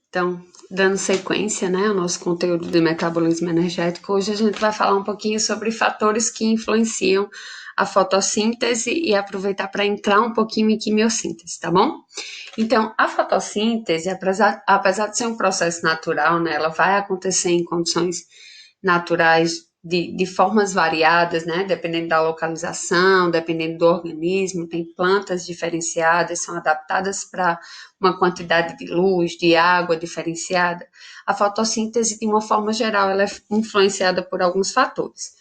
Então, dando sequência, né, ao nosso conteúdo de metabolismo energético, hoje a gente vai falar um pouquinho sobre fatores que influenciam a fotossíntese e aproveitar para entrar um pouquinho em quimiossíntese, tá bom? Então, a fotossíntese, apesar de ser um processo natural, né, ela vai acontecer em condições naturais de formas variadas, né, dependendo da localização, dependendo do organismo, tem plantas diferenciadas, são adaptadas para uma quantidade de luz, de água diferenciada. A fotossíntese, de uma forma geral, ela é influenciada por alguns fatores.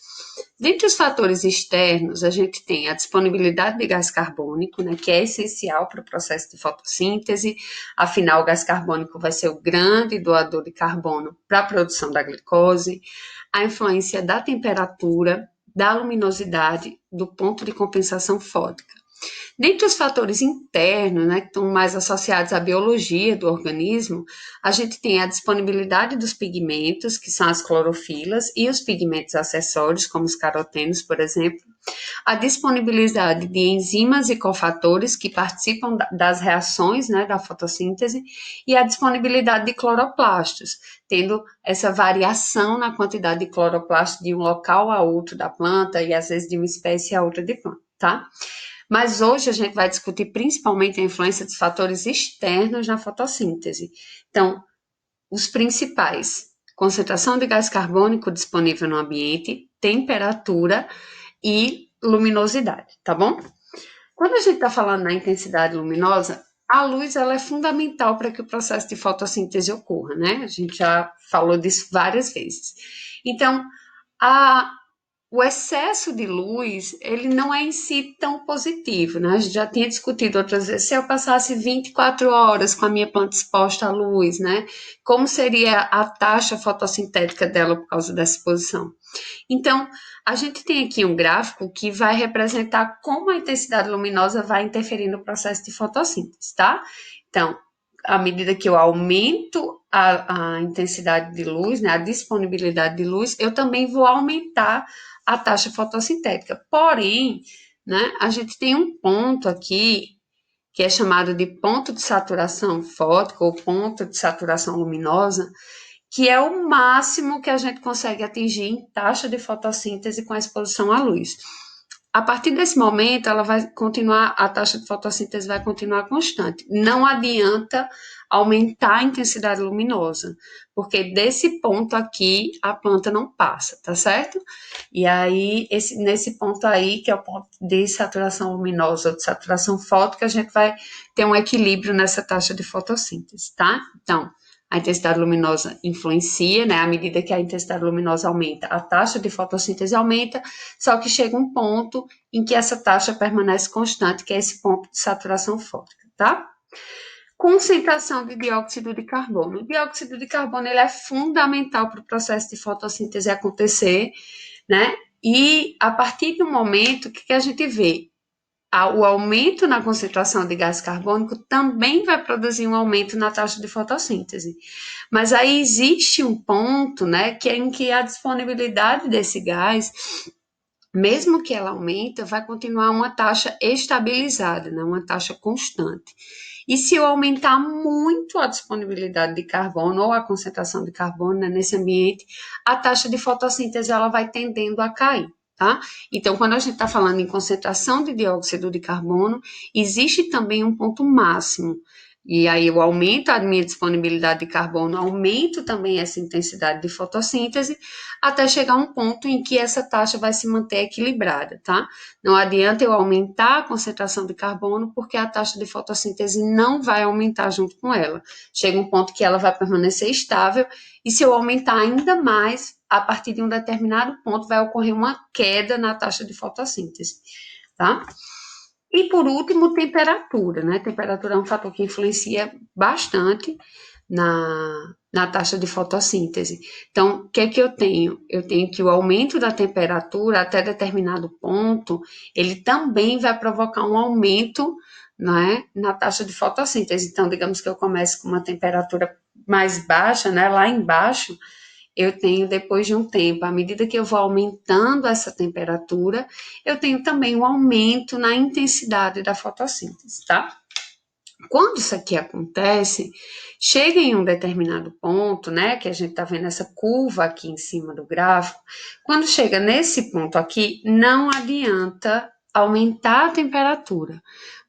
Dentre os fatores externos, a gente tem a disponibilidade de gás carbônico, né, que é essencial para o processo de fotossíntese, afinal, o gás carbônico vai ser o grande doador de carbono para a produção da glicose, a influência da temperatura, da luminosidade, do ponto de compensação fótica. Dentre os fatores internos, né, que estão mais associados à biologia do organismo, a gente tem a disponibilidade dos pigmentos, que são as clorofilas, e os pigmentos acessórios, como os carotenos, por exemplo, a disponibilidade de enzimas e cofatores que participam das reações, né, da fotossíntese, e a disponibilidade de cloroplastos, tendo essa variação na quantidade de cloroplastos de um local a outro da planta e às vezes de uma espécie a outra de planta, tá? Mas hoje a gente vai discutir principalmente a influência dos fatores externos na fotossíntese. Então, os principais: concentração de gás carbônico disponível no ambiente, temperatura e luminosidade, tá bom? Quando a gente está falando na intensidade luminosa, a luz ela é fundamental para que o processo de fotossíntese ocorra, né? A gente já falou disso várias vezes. Então, o excesso de luz, ele não é em si tão positivo, né? A gente já tinha discutido outras vezes, se eu passasse 24 horas com a minha planta exposta à luz, né? Como seria a taxa fotossintética dela por causa dessa exposição? Então, a gente tem aqui um gráfico que vai representar como a intensidade luminosa vai interferir no processo de fotossíntese, tá? Então, à medida que eu aumento a intensidade de luz, né, a disponibilidade de luz, eu também vou aumentar a taxa fotossintética. Porém, né, a gente tem um ponto aqui que é chamado de ponto de saturação fótica ou ponto de saturação luminosa, que é o máximo que a gente consegue atingir em taxa de fotossíntese com a exposição à luz. A partir desse momento, ela vai continuar, a taxa de fotossíntese vai continuar constante. Não adianta aumentar a intensidade luminosa, porque desse ponto aqui a planta não passa, tá certo? E aí, nesse ponto aí, que é o ponto de saturação luminosa ou de saturação fótica, a gente vai ter um equilíbrio nessa taxa de fotossíntese, tá? Então, a intensidade luminosa influencia, né? À medida que a intensidade luminosa aumenta, a taxa de fotossíntese aumenta, só que chega um ponto em que essa taxa permanece constante, que é esse ponto de saturação fótica, tá? Concentração de dióxido de carbono. O dióxido de carbono ele é fundamental para o processo de fotossíntese acontecer, né? E a partir do momento que a gente vê o aumento na concentração de gás carbônico também vai produzir um aumento na taxa de fotossíntese. Mas aí existe um ponto, né, que é em que a disponibilidade desse gás, mesmo que ela aumenta, vai continuar uma taxa estabilizada, né, uma taxa constante. E se eu aumentar muito a disponibilidade de carbono ou a concentração de carbono, né, nesse ambiente, a taxa de fotossíntese ela vai tendendo a cair. Tá? Então, quando a gente está falando em concentração de dióxido de carbono, existe também um ponto máximo. E aí eu aumento a minha disponibilidade de carbono, aumento também essa intensidade de fotossíntese, até chegar a um ponto em que essa taxa vai se manter equilibrada, tá? Não adianta eu aumentar a concentração de carbono, porque a taxa de fotossíntese não vai aumentar junto com ela. Chega um ponto que ela vai permanecer estável, e se eu aumentar ainda mais, a partir de um determinado ponto vai ocorrer uma queda na taxa de fotossíntese, tá? E por último, temperatura, né? Temperatura é um fator que influencia bastante na taxa de fotossíntese. Então, o que é que eu tenho? Eu tenho que o aumento da temperatura até determinado ponto, ele também vai provocar um aumento, né, na taxa de fotossíntese. Então, digamos que eu comece com uma temperatura mais baixa, né, lá embaixo, eu tenho, depois de um tempo, à medida que eu vou aumentando essa temperatura, eu tenho também um aumento na intensidade da fotossíntese, tá? Quando isso aqui acontece, chega em um determinado ponto, né, que a gente está vendo essa curva aqui em cima do gráfico, quando chega nesse ponto aqui, não adianta aumentar a temperatura,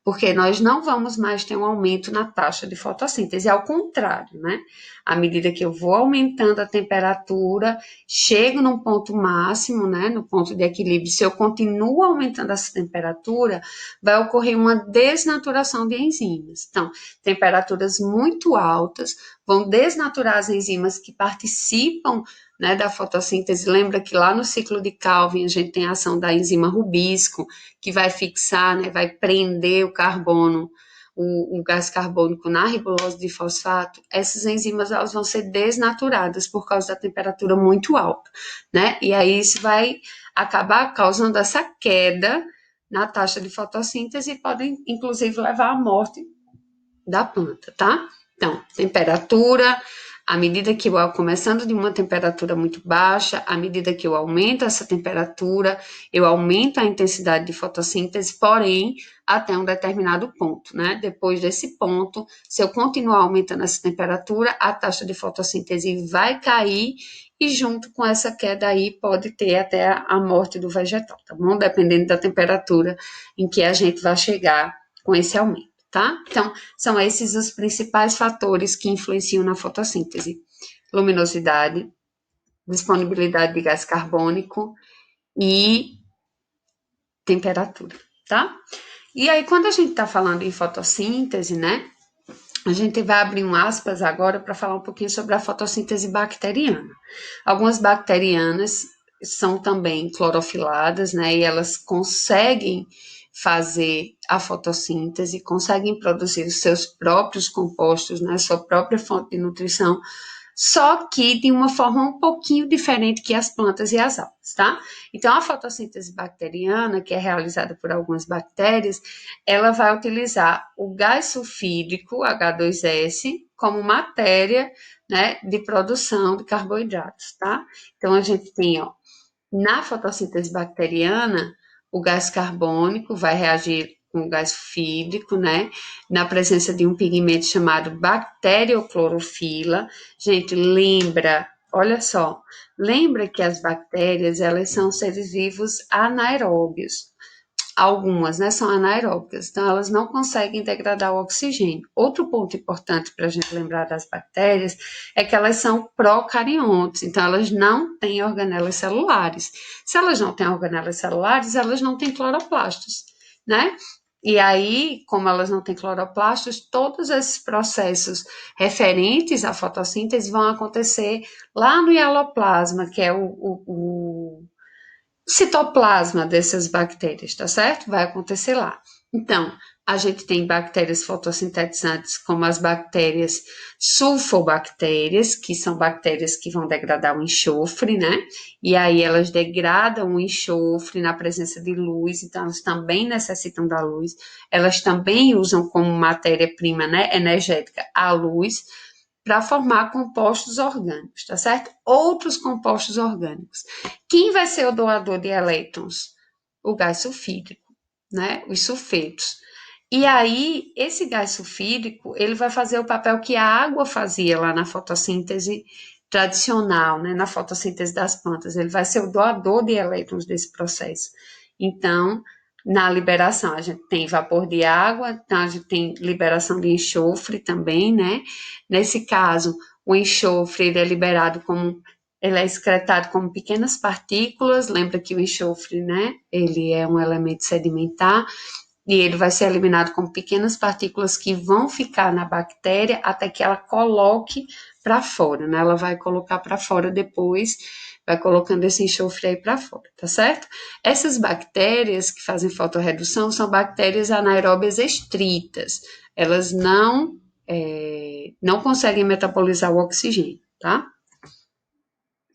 porque nós não vamos mais ter um aumento na taxa de fotossíntese, ao contrário, né? À medida que eu vou aumentando a temperatura, chego num ponto máximo, né, no ponto de equilíbrio, se eu continuo aumentando essa temperatura, vai ocorrer uma desnaturação de enzimas. Então, temperaturas muito altas vão desnaturar as enzimas que participam, né, da fotossíntese. Lembra que lá no ciclo de Calvin a gente tem a ação da enzima rubisco, que vai fixar, né, vai prender o carbono, o gás carbônico na ribulose de fosfato. Essas enzimas elas vão ser desnaturadas por causa da temperatura muito alta, né? E aí isso vai acabar causando essa queda na taxa de fotossíntese e podem, inclusive, levar à morte da planta, tá? Então, temperatura, à medida que eu vou começando de uma temperatura muito baixa, à medida que eu aumento essa temperatura, eu aumento a intensidade de fotossíntese, porém, até um determinado ponto, né? Depois desse ponto, se eu continuar aumentando essa temperatura, a taxa de fotossíntese vai cair e junto com essa queda aí pode ter até a morte do vegetal, tá bom? Dependendo da temperatura em que a gente vai chegar com esse aumento, tá? Então, são esses os principais fatores que influenciam na fotossíntese: luminosidade, disponibilidade de gás carbônico e temperatura, tá? E aí, quando a gente está falando em fotossíntese, né, a gente vai abrir um aspas agora para falar um pouquinho sobre a fotossíntese bacteriana. Algumas bacterianas são também clorofiladas, né, e elas conseguem fazer a fotossíntese, conseguem produzir os seus próprios compostos, né, sua própria fonte de nutrição, só que de uma forma um pouquinho diferente que as plantas e as algas, tá? Então, a fotossíntese bacteriana, que é realizada por algumas bactérias, ela vai utilizar o gás sulfídrico, H2S, como matéria, né, de produção de carboidratos, tá? Então, a gente tem, ó, na fotossíntese bacteriana, o gás carbônico vai reagir com o gás sulfídrico, né? Na presença de um pigmento chamado bacterioclorofila. Gente, lembra, olha só, lembra que as bactérias, elas são seres vivos anaeróbios. Algumas, né, são anaeróbicas, então elas não conseguem degradar o oxigênio. Outro ponto importante para a gente lembrar das bactérias é que elas são procariontes, então elas não têm organelas celulares. Se elas não têm organelas celulares, elas não têm cloroplastos, né? E aí, como elas não têm cloroplastos, todos esses processos referentes à fotossíntese vão acontecer lá no hialoplasma, que é o citoplasma dessas bactérias, tá certo? Vai acontecer lá. Então, a gente tem bactérias fotossintetizantes, como as bactérias sulfobactérias, que são bactérias que vão degradar o enxofre, né? E aí elas degradam o enxofre na presença de luz, então elas também necessitam da luz. Elas também usam como matéria-prima, né, energética a luz para formar compostos orgânicos, tá certo? Outros compostos orgânicos. Quem vai ser o doador de elétrons? O gás sulfídrico, né? Os sulfetos. E aí, esse gás sulfídrico, ele vai fazer o papel que a água fazia lá na fotossíntese tradicional, né? Na fotossíntese das plantas. Ele vai ser o doador de elétrons desse processo. Então, na liberação, a gente tem vapor de água, então a gente tem liberação de enxofre também, né? Nesse caso, o enxofre ele é liberado como ele é excretado como pequenas partículas. Lembra que o enxofre, né? Ele é um elemento sedimentar e ele vai ser eliminado como pequenas partículas que vão ficar na bactéria até que ela coloque para fora, né? Ela vai colocar para fora depois, vai colocando esse enxofre aí para fora, tá certo? Essas bactérias que fazem fotorredução são bactérias anaeróbias estritas. Elas não conseguem metabolizar o oxigênio, tá?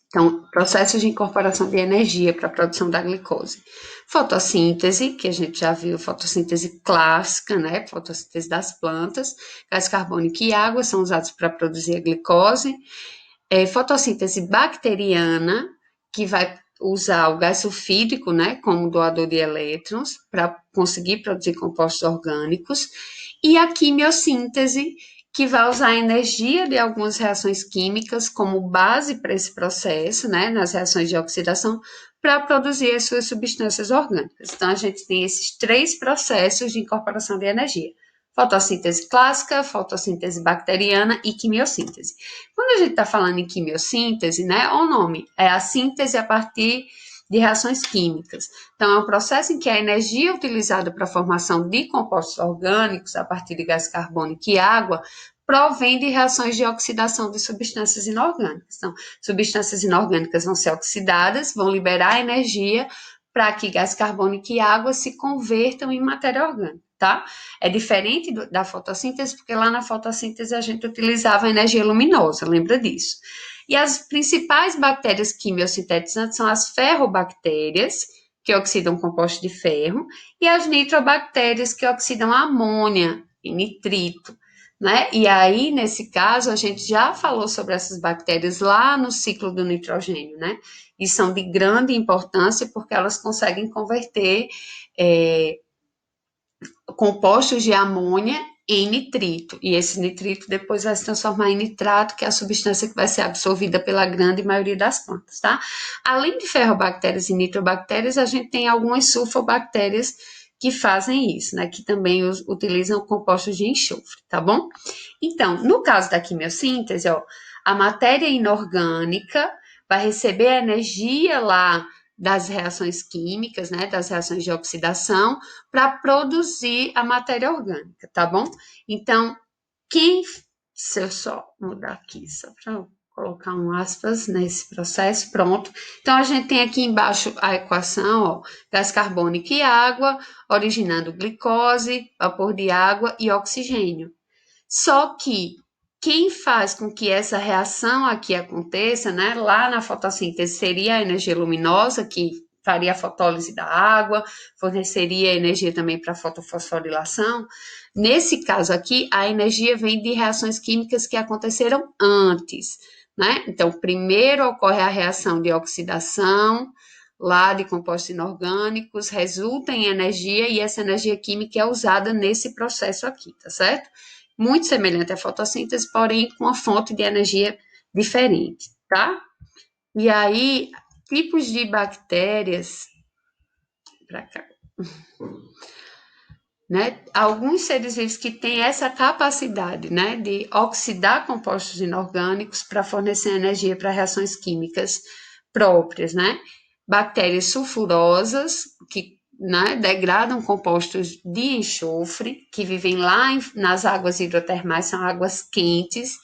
Então, processos de incorporação de energia para a produção da glicose. Fotossíntese, que a gente já viu, fotossíntese clássica, né? Fotossíntese das plantas. Gás carbônico e água são usados para produzir a glicose. Fotossíntese bacteriana, que vai usar o gás sulfídrico, né, como doador de elétrons, para conseguir produzir compostos orgânicos, e a quimiossíntese, que vai usar a energia de algumas reações químicas como base para esse processo, né, nas reações de oxidação, para produzir as suas substâncias orgânicas. Então, a gente tem esses três processos de incorporação de energia: fotossíntese clássica, fotossíntese bacteriana e quimiossíntese. Quando a gente está falando em quimiossíntese, né, o nome é a síntese a partir de reações químicas. Então, é um processo em que a energia utilizada para a formação de compostos orgânicos a partir de gás carbônico e água provém de reações de oxidação de substâncias inorgânicas. Então, substâncias inorgânicas vão ser oxidadas, vão liberar energia para que gás carbônico e água se convertam em matéria orgânica, tá? É diferente da fotossíntese, porque lá na fotossíntese a gente utilizava energia luminosa, lembra disso? E as principais bactérias quimiosintetizantes são as ferrobactérias, que oxidam compostos de ferro, e as nitrobactérias, que oxidam amônia e nitrito, né? E aí, nesse caso, a gente já falou sobre essas bactérias lá no ciclo do nitrogênio, né? E são de grande importância porque elas conseguem converter compostos de amônia em nitrito, e esse nitrito depois vai se transformar em nitrato, que é a substância que vai ser absorvida pela grande maioria das plantas, tá? Além de ferrobactérias e nitrobactérias, a gente tem algumas sulfobactérias que fazem isso, né? Que também utilizam compostos de enxofre, tá bom? Então, no caso da quimiossíntese, ó, a matéria inorgânica vai receber a energia lá das reações químicas, né, das reações de oxidação, para produzir a matéria orgânica, tá bom? Então, se eu só mudar aqui, só para colocar um aspas nesse processo, pronto. Então, a gente tem aqui embaixo a equação, ó, gás carbônico e água, originando glicose, vapor de água e oxigênio. Só que quem faz com que essa reação aqui aconteça, né, lá na fotossíntese seria a energia luminosa, que faria a fotólise da água, forneceria energia também para a fotofosforilação. Nesse caso aqui, a energia vem de reações químicas que aconteceram antes, né? Então, primeiro ocorre a reação de oxidação, lá de compostos inorgânicos, resulta em energia e essa energia química é usada nesse processo aqui, tá certo? Muito semelhante à fotossíntese, porém com uma fonte de energia diferente, tá? E aí, tipos de bactérias, para cá, né? Alguns seres vivos que têm essa capacidade, né, de oxidar compostos inorgânicos para fornecer energia para reações químicas próprias, né? Bactérias sulfurosas, que, né, degradam compostos de enxofre, que vivem lá nas águas hidrotermais, são águas quentes.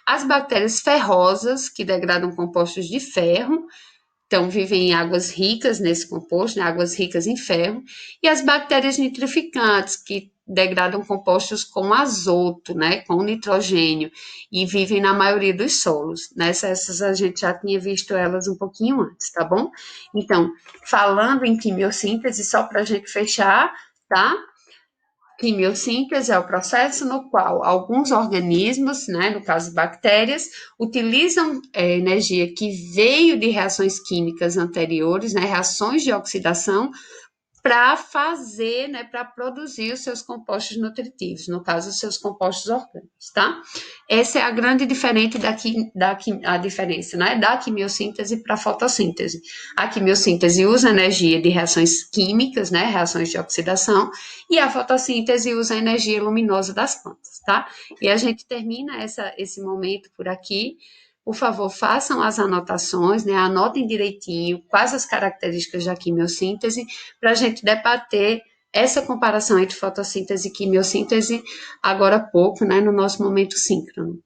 As bactérias ferrosas, que degradam compostos de ferro, então vivem em águas ricas nesse composto, né, águas ricas em ferro, e as bactérias nitrificantes, que degradam compostos com azoto, né, com nitrogênio, e vivem na maioria dos solos. Essas a gente já tinha visto elas um pouquinho antes, tá bom? Então, falando em quimiossíntese, só para a gente fechar, tá? Quimiossíntese é o processo no qual alguns organismos, né, no caso bactérias, utilizam energia que veio de reações químicas anteriores, né, reações de oxidação, para fazer, né, para produzir os seus compostos nutritivos, no caso, os seus compostos orgânicos, tá? Essa é a grande diferença a diferença, né, da quimiossíntese para a fotossíntese. A quimiossíntese usa energia de reações químicas, né, reações de oxidação, e a fotossíntese usa a energia luminosa das plantas, tá? E a gente termina esse momento por aqui. Por favor, façam as anotações, né? Anotem direitinho quais as características da quimiossíntese, para a gente debater essa comparação entre fotossíntese e quimiossíntese agora há pouco, né, no nosso momento síncrono.